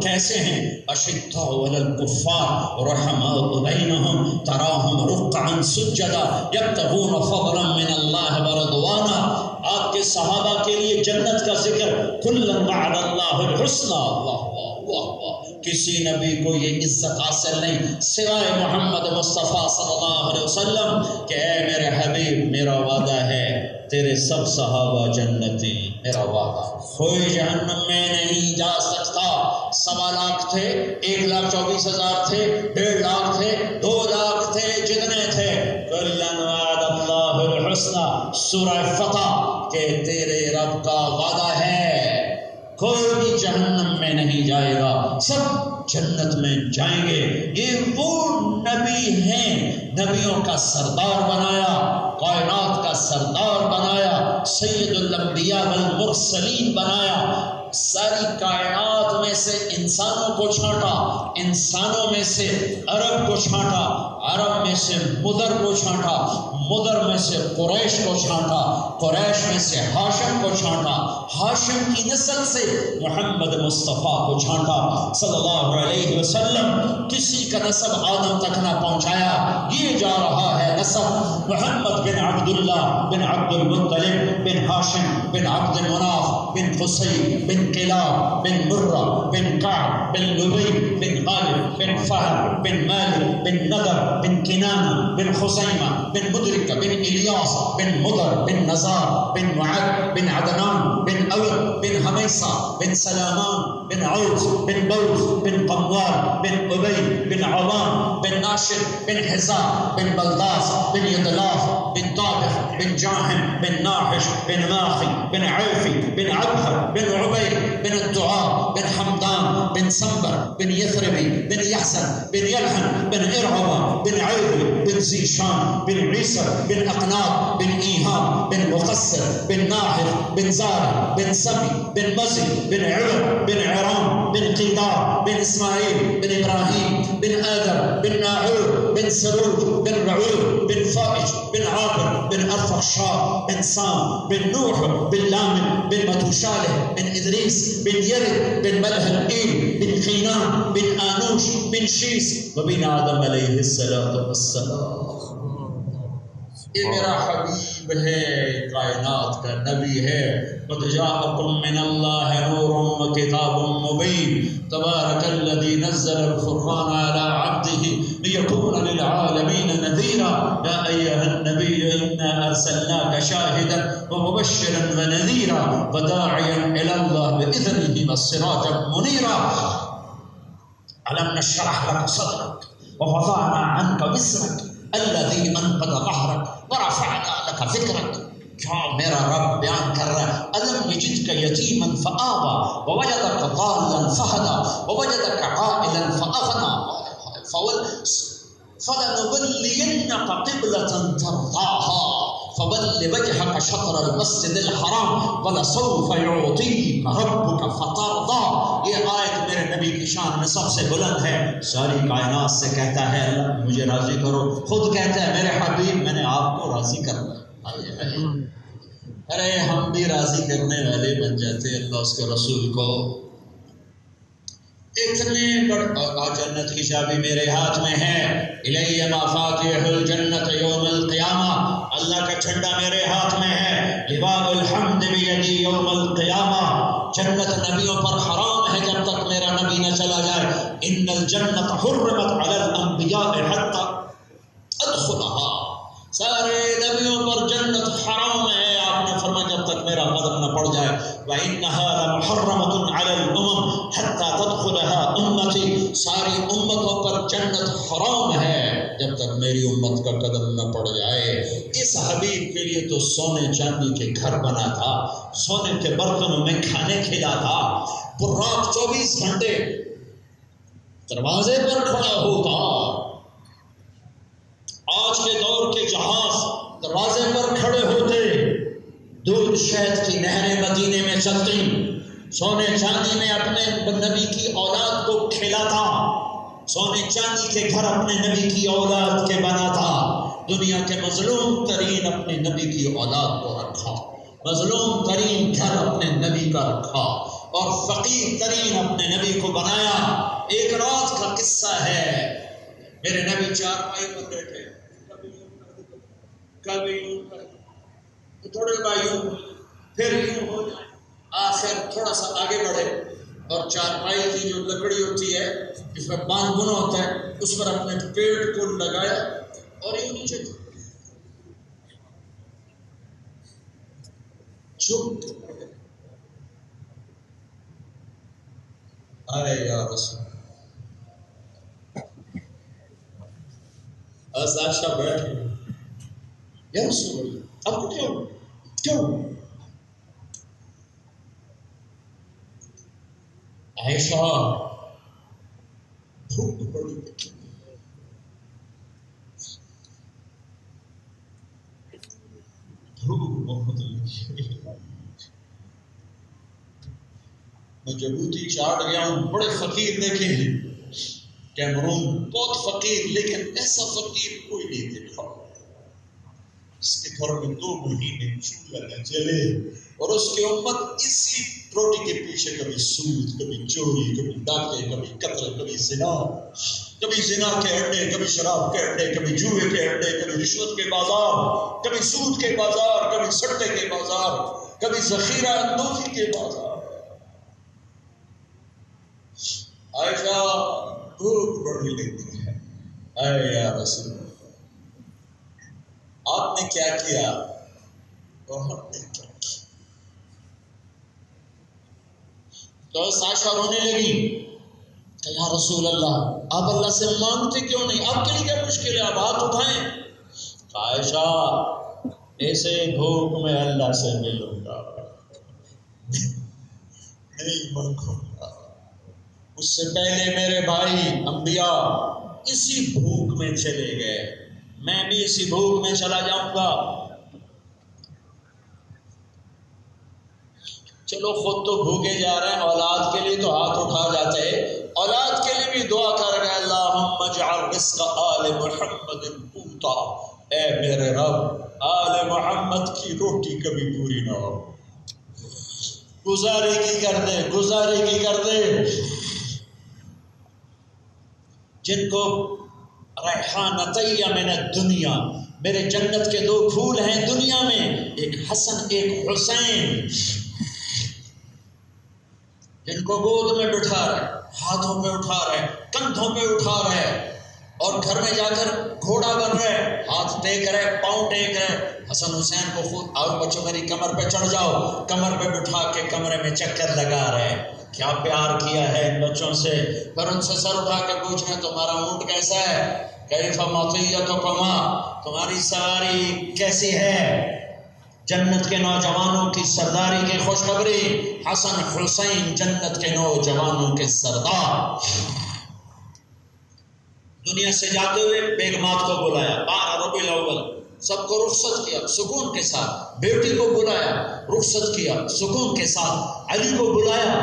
کیسے ہیں؟ اشداء علی الکفار رحماء بینہم تراہم رکعا سجدا یبتغون فضلا من اللہ ورضوانا۔ آپ کے صحابہ کے لیے جنت کا ذکر، کلا وعد اللہ الحسنی، واہ واہ واہ واہ، کسی نبی کو یہ عزت حاصل نہیں سوائے محمد مصطفیٰ صلی اللہ علیہ وسلم کہ اے میرے حبیب میرا وعدہ ہے تیرے سب صحابہ جنتی، میرا وعدہ، کوئی جہنم میں نہیں جا سکتا۔ 1.25 لاکھ تھے، 1,24,000 تھے، 1.5 لاکھ تھے، 2 لاکھ تھے، جتنے تھے، کلا وعد اللہ الحسنی، سورہ فتح کہ تیرے رب کا وعدہ ہے کوئی بھی جہنم میں نہیں جائے گا، سب جنت میں جائیں گے۔ یہ وہ نبی ہیں، نبیوں کا سردار بنایا، کائنات کا سردار بنایا، سید الانبیاء والمرسلین بنایا، ساری کائنات میں سے انسانوں کو چھانٹا، انسانوں میں سے عرب کو چھانٹا، عرب میں سے مدر کو چھانٹا، مدر میں سے قریش کو چھانٹا، قریش میں سے ہاشم کو چھانٹا، ہاشم کی نسل سے محمد مصطفیٰ کو چھانٹا صلی اللہ علیہ وسلم۔ کسی کا نسب آدم تک نہ پہنچایا، یہ جا رہا ہے نسب محمد بن عبداللہ بن عبد المطلب بن ہاشم بن عبد مناف بن قصی بن کلاب بن مرہ بن کعب بن لبی بن غالب بن فہر بن مالک بن نضر بن کنانہ بن خزیمہ بن مدرک بن الیاس بن مدر بن نزار بن معد بن عدنان بن اود بن حمیصہ بن سلامان بن عوف بن بوز بن قموار بن ابی بن عوام بن ناشد بن حزا بن بلداس بن یدلاف بن طابخ بن جاہم بن ناحش بن ماخی بن عوفی بن عبہر بن عبید بن الدعاء بن حمدان بن سنبر بن یثربی بن یحسن بن یلحن بن ارعبہ بن عیبی بن زیشان بن عیسر بن اقناب بن ایہام بن مقصر بن ناحر بن زار بن سمی بن مزی بن عرب بن عرام بن قیدار بن اسماعیل بن ابراہیم بن آدر بن ناعور بن سروج بن رعور بن فائج بن عابر بن ارفخشاد بن سام بن نوح بن لامن بن متوشالح بن ادریس بن یرد بن ملہلئیل بن خینان بن آنوش بن شیس وبن آدم علیہ السلام۔ یہ میرا حبیب ہے، کائنات کا نبی ہے۔ قد جاءکم من اللہ نور وکتاب مبین تبارک الذی نزل الفرقان علی عبدہ لیکون للعالمین نذیرا یا ایھا النبی انا ارسلناک شاہدا ومبشرا ونذیرا وداعیا الی اللہ باذنہ وسراجا منیرا۔ الم نشرح لک صدرک ووضعنا عنک وزرک الذی انقض ظہرک ورفعنا لک ذکرک۔ کیا میرا رب بیان کر رہا ہے، الم یجدک یتیما فآویٰ ووجدک ضالا فہدیٰ ووجدک عائلا فأغنیٰ فلنولینک قبلۃ ترضاها فول وجهك شطر المسجد الحرام ولسوف يعطيك ربك فترضى۔ یہ آیت میرے نبی کی شان میں سب سے بلند ہے، ساری کائنات سے کہتا ہے اللہ مجھے راضی کرو، خود کہتا ہے میرے حبیب میں نے آپ کو راضی کرنا ہے۔ ارے ہم بھی راضی کرنے والے بن جاتے اللہ اس کے رسول کو۔ اتنے بڑا جنت کی چابی میرے ہاتھ میں ہے، الیہ مفاتیح الجنت یوم القیامہ، اللہ کا جھنڈا میرے ہاتھ میں ہے، لواء الحمد بیدی یوم القیامہ۔ جنت نبیوں پر حرام ہے جب تک میرا نبی نہ چلا جائے۔ ان الجنت حرمت علی الانبیاء حتی ادخلها، سارے نبیوں پر جنت حرام ہے، آپ نے فرمایا جب تک میرا قدم نہ پڑ جائے۔ وَإِنَّهَا لَمُحَرَّمَةٌ عَلَى الْأُمَمِ حَتَّى تَدْخُلَهَا أُمَّتِي، ساری امتوں پر جنت حرام ہے جب تک میری امت کا قدم نہ پڑ جائے۔ اس حبیب کے لیے تو سونے چاندی کے گھر بنا تھا، سونے کے برتنوں میں کھانے کھلا تھا، براق 24 گھنٹے دروازے پر کھڑا ہوتا۔ آج کے دور کے جہاز دروازے پر کھڑے ہوتے، دودھ شہد کی نہریں مدینے میں چلتی، سونے چاندی میں اپنے نبی کی اولاد کو کھلاتا، سونے چاندی کے گھر اپنے نبی کی اولاد کے بناتا، دنیا کے مظلوم ترین اپنے نبی کی اولاد کو رکھا، مظلوم ترین گھر اپنے نبی کا رکھا، اور فقیر ترین اپنے نبی کو بنایا۔ ایک رات کا قصہ ہے، میرے نبی چارپائی پر بیٹھے، کبھی یوں کرتے، تھوڑے بھائیوں پھر یوں ہو جائے، آخر تھوڑا سا آگے بڑھے اور چارپائی کی جو لکڑی ہوتی ہے جس پر باندھ بنا ہوتا ہے اس پر اپنے پیٹ کو لگایا اور یوں نیچے چپ آئے یا رسول عائشہ بیٹھے، یا رسول اللہ اب کیوں عائشہ بھوک بڑی بھوک بہت لگی، میں جبوتی چاٹ گیا ہوں، بڑے فقیر دیکھے ہیں کیمرون، بہت فقیر، لیکن ایسا فقیر کوئی نہیں دیکھا اس کے گھر میں 2 مہینے چولہا نہ جلے اور اس کی امت اسی روٹی کے پیچھے کبھی سود، کبھی چوری، کبھی ڈاکے، کبھی قتل، کبھی زنا کے اڈے، کبھی شراب کے اڈے، کبھی جوئے کے اڈے، کبھی رشوت کے بازار، کبھی سود کے بازار، کبھی سٹے کے بازار، کبھی ذخیرہ اندوزی کے بازار۔ عائشہ بھوک بڑی لگتی ہے، اے یا رسول آپ نے کیا کیا اور ہم نے کیا کیا؟ تو عائشہ رونے لگی کہ یا رسول اللہ آپ اللہ سے مانگتے کیوں نہیں؟ آپ کے لیے کیا مشکل ہے؟ آپ ہاتھ اٹھائیں۔ عائشہ ایسے بھوک میں اللہ سے ملوں گا نہیں مانگوں گا، اس سے پہلے میرے بھائی انبیاء اسی بھوک میں چلے گئے، میں بھی اسی بھوک میں چلا جاؤں گا۔ چلو خود تو بھوکے جا رہے ہیں، اولاد کے لیے تو ہاتھ اٹھا جاتے ہیں، اولاد کے لیے بھی دعا کر گئے اللہم اجعل رزق آل محمد قوتا، اے میرے رب آل محمد کی روٹی کبھی پوری نہ ہو، گزارے کی کر دے۔ جن کو ریحانتی من الدنیا، میرے جنت کے 2 پھول ہیں دنیا میں، ایک حسن ایک حسین، جن کو گود میں بٹھا رہے، ہاتھوں پہ اٹھا رہے، کندھوں پہ اٹھا رہے، اور گھر میں جا کر گھوڑا بن رہے، ہاتھ ٹیک رہے، پاؤں ٹیک رہے۔ حسن حسین کو خود آؤ بچوں میری کمر پہ چڑھ جاؤ، کمر پہ بٹھا کے کمرے میں چکر لگا رہے، کیا پیار کیا ہے ان بچوں سے۔ پھر ان سے سر اٹھا کے پوچھنا تمہارا اونٹ کیسا ہے، کیف مطیتکما، تمہاری سواری کیسی ہے، جنت کے نوجوانوں کی سرداری کی خوشخبری، حسن حسین جنت کے نوجوانوں کے سردار۔ دنیا سے جاتے ہوئے بیگمات کو بلایا، 12 ربیع الاول، سب کو رخصت کیا سکون کے ساتھ، بیٹی کو بلایا رخصت کیا سکون کے ساتھ، علی کو بلایا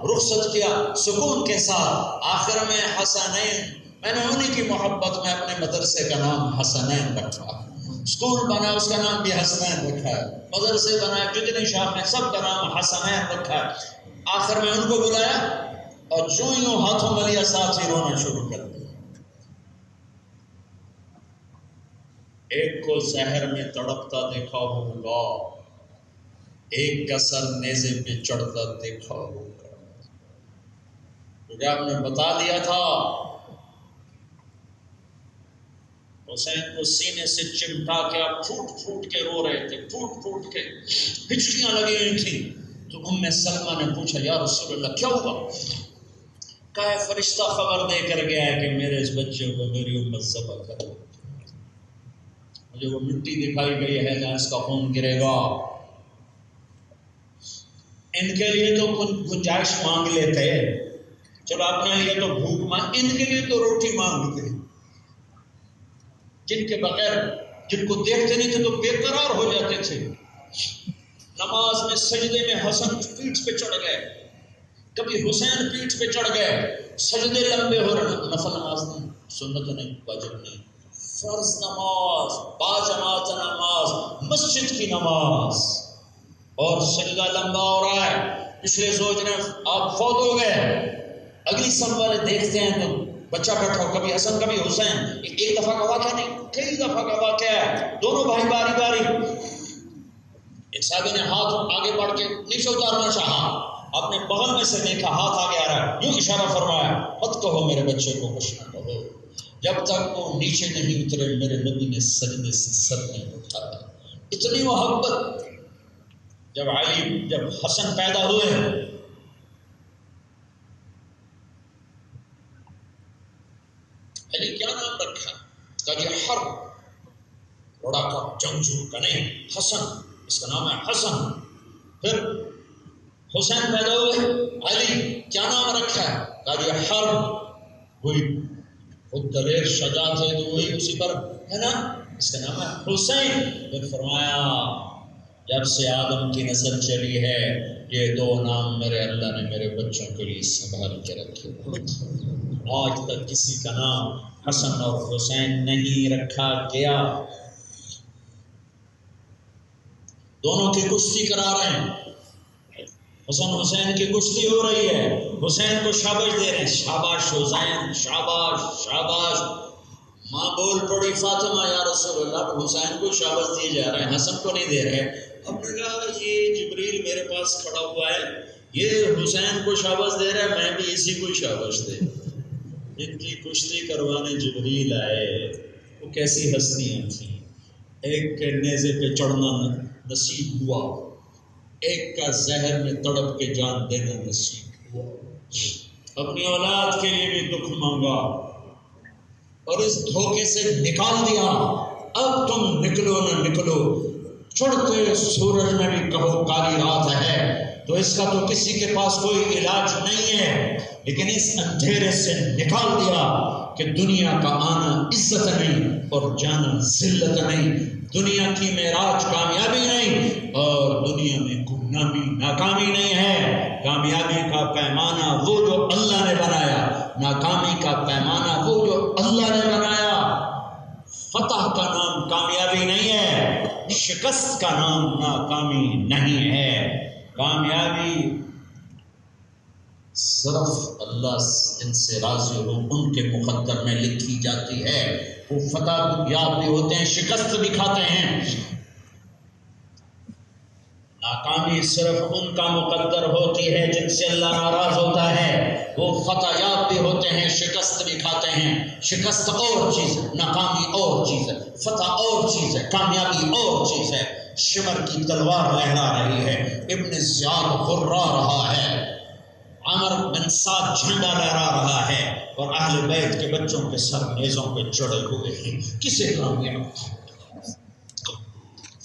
رخصت کیا سکون کے ساتھ، آخر میں حسنین، میں نے انہی کی محبت میں اپنے مدرسے کا نام حسنین رکھا، اسکول بنا اس کا نام بھی حسنین رکھا ہے، مدرسے بنا جتنی شاخیں سب کا نام حسنین رکھا ہے۔ آخر میں ان کو بلایا اور جو یوں ہاتھوں میں لیا ساتھ ہی رونا شروع کر دیا۔ ایک کو زہر میں تڑپتا دیکھا ہوگا، ایک کا سر نیزے پہ چڑھتا دیکھا ہوگا، کیونکہ آپ نے بتا دیا تھا حسین کو سینے سے چمٹا کے آپ پھوٹ کے رو رہے تھے، پھوٹ کے ہچکیاں لگی ہوئی تھیں، تو ام سلمہ نے پوچھا یا رسول اللہ کیا ہوا؟ کہا فرشتہ خبر دے کر گیا ہے کہ میرے اس بچے کو میری امت ذبح کر دے، مجھے وہ مٹی دکھائی گئی ہے جہاں اس کا خون گرے گا۔ ان کے لیے تو کچھ گنجائش مانگ لیتے، چلو اپنے لیے تو بھوک مانگ، ان کے لیے تو روٹی مانگتے، جن کے بغیر، جن کو دیکھتے نہیں تھے تو بے قرار ہو جاتے تھے، نماز میں سجدے میں حسن پیٹھ پہ چڑھ گئے، کبھی حسین پیٹھ پہ چڑھ گئے، سجدے لمبے ہو رہے ہیں۔ نفل نماز نہیں، سنت نہیں، واجب نہیں، فرض نماز، باجماعت نماز، مسجد کی نماز، اور سجدہ لمبا ہو رہا ہے۔ پچھلے سوچ رہے ہیں آپ فوت ہو گئے، اگلی سب والے دیکھتے ہیں تو بچہ بیٹھا ہو، کبھی حسن کبھی حسین، ایک دفعہ کا واقعہ نہیں، کئی دفعہ کا واقعہ ہے، دونوں بھائی باری باری۔ ایک صحابی نے ہاتھ آگے بڑھ کے نیچے اتارنا چاہا، اپنے بغل میں سے دیکھا ہاتھ آگے آ رہا ہے، یوں اشارہ فرمایا مت کہو میرے بچے کو کچھ نہ کہو، جب تک وہ نیچے نہیں اترے میرے نبی نے سجدے سے سر نہیں اٹھایا۔ اتنی محبت۔ جب حسن پیدا ہوئے، علی کیا نام رکھا؟ کہا یہ حرب، روڑا کا جنگجو کا نہیں، حسن، اس کا نام ہے حسن۔ پھر حسین پیدا ہوئے، علی کیا نام رکھا ہے؟ کہا یہ حرب، وہی خود دلیر شجاعت ہے تو وہی اسی پر ہے نا، اس کا نام ہے حسین۔ پھر فرمایا جب سے آدم کی نسل چلی ہے یہ دو نام میرے اللہ نے میرے بچوں کے لیے سنبھال کے رکھے، آج تک کسی کا نام حسن اور حسین نہیں رکھا گیا۔ دونوں کی کشتی کرا رہے ہیں، حسن حسین کی کشتی ہو رہی ہے، حسین کو شاباش دے رہے ہیں، شاباش حسین، شاباش شاباش۔ ماں بول پڑی فاطمہ یا رسول اللہ، حسین کو شاباش دیے جا رہے ہیں، حسن کو نہیں دے رہے۔ اب نے کہا یہ جبریل میرے پاس کھڑا ہوا ہے، یہ حسین کو شاباش دے رہا ہے، میں بھی اسی کو شاباش دے۔ ان کی کشتی کروانے جبریل آئے، وہ کیسی ہستیاں تھیں، ایک کے نیزے پہ چڑھنا نصیب ہوا، ایک کا زہر میں تڑپ کے جان دینا نصیب ہوا، اپنی اولاد کے لیے بھی دکھ مانگا اور اس دھوکے سے نکال دیا۔ اب تم نکلو نہ نکلو، چڑھتے سورج میں بھی کہو کالی رات ہے تو اس کا تو کسی کے پاس کوئی علاج نہیں ہے، لیکن اس اندھیرے سے نکال دیا کہ دنیا کا آنا عزت نہیں اور جانا ذلت نہیں، دنیا کی معراج کامیابی نہیں اور دنیا میں گمنامی ناکامی نہیں ہے۔ کامیابی کا پیمانہ وہ جو اللہ نے بنایا، ناکامی کا پیمانہ وہ جو اللہ نے بنایا۔ فتح کا نام کامیابی نہیں ہے، شکست کا نام ناکامی نہیں ہے۔ کامیابی صرف اللہ جن سے راضی ہو ان کے مقدر میں لکھی جاتی ہے۔ وہ فتح یاب بھی ہوتے ہیں، شکست بھی کھاتے ہیں۔ ناکامی صرف ان کا مقدر ہوتی ہے جن سے اللہ ناراض ہوتا ہے، وہ فتح یاب بھی ہوتے ہیں، شکست بھی کھاتے ہیں۔ شکست اور چیز ہے، ناکامی اور چیز ہے، فتح اور چیز ہے، کامیابی اور چیز ہے۔ شمر کی تلوار لہرا رہی ہے، ابن زیاد غرا رہا ہے، عمر بن سعد جھنڈا لہرا رہا ہے، اور اہل بیت کے بچوں کے سر نیزوں پہ چڑھے ہوئے ہیں۔ کسے کامیاب؟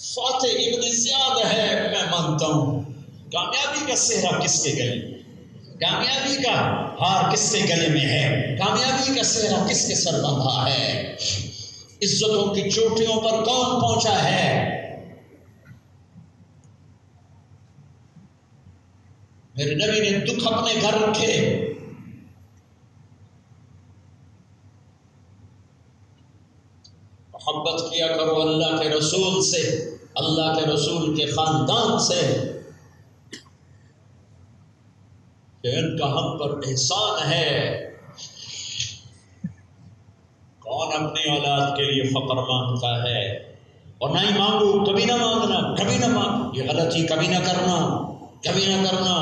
فاتح ابن زیاد ہے، میں مانتا ہوں۔ کامیابی کا سہرا کس کے گلے میں؟ کامیابی کا ہار کس کے گلے میں ہے؟ کامیابی کا سہرا کس کے سر بندھا ہے؟ عزتوں کی چوٹیوں پر کون پہنچا ہے؟ میرے نبی نے دکھ اپنے گھر رکھے، محبت کیا کرو اللہ کے رسول سے، اللہ کے رسول کے خاندان سے، کہ ان کا ہم پر احسان ہے۔ کون اپنی اولاد کے لیے فقر مانگتا ہے؟ اور نہ ہی مانگو، کبھی نہ مانگنا، کبھی نہ مانگو، یہ غلطی کبھی نہ کرنا، کبھی نہ کرنا۔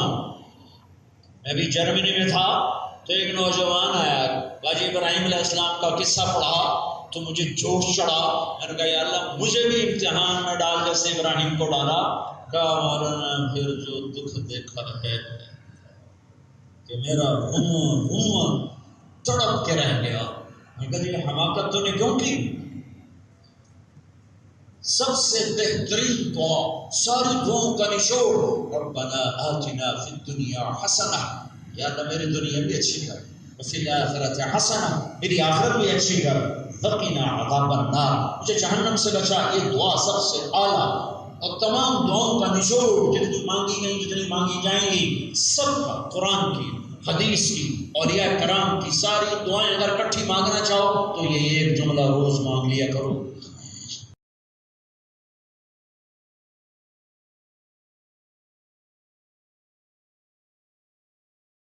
میں بھی جرمنی میں تھا تو ایک نوجوان آیا، حاجی ابراہیم علیہ السلام کا قصہ پڑھا تو مجھے جوش چڑھا۔ میں نے کہا یا اللہ مجھے بھی امتحان میں ڈال جیسے ابراہیم کو ڈالا۔ کہا مولانا پھر جو دکھ دیکھا ہے کہ میرا ہوں تڑپ کے رہ گیا۔ میں کہا یہ حماقت تو نے کیوں کی؟ سب سے بہترین دعا، ساری دعاؤں کا نچوڑ، ربنا آتنا فی الدنیا حسنہ، یا اللہ میری دنیا بھی اچھی کر، وفی الآخرۃ حسنہ، میری آخرت بھی اچھی کر، وقنا عذاب النار، مجھے جہنم سے بچا۔ یہ دعا سب سے اعلیٰ اور تمام دعاؤں کا نچوڑ جتنی مانگی گئیں جتنی مانگی جائیں گی سب کا قرآن کی حدیث کی اولیاء کرام کی ساری دعائیں اگر اکٹھی مانگنا چاہو تو یہ ایک جملہ روز مانگ لیا کرو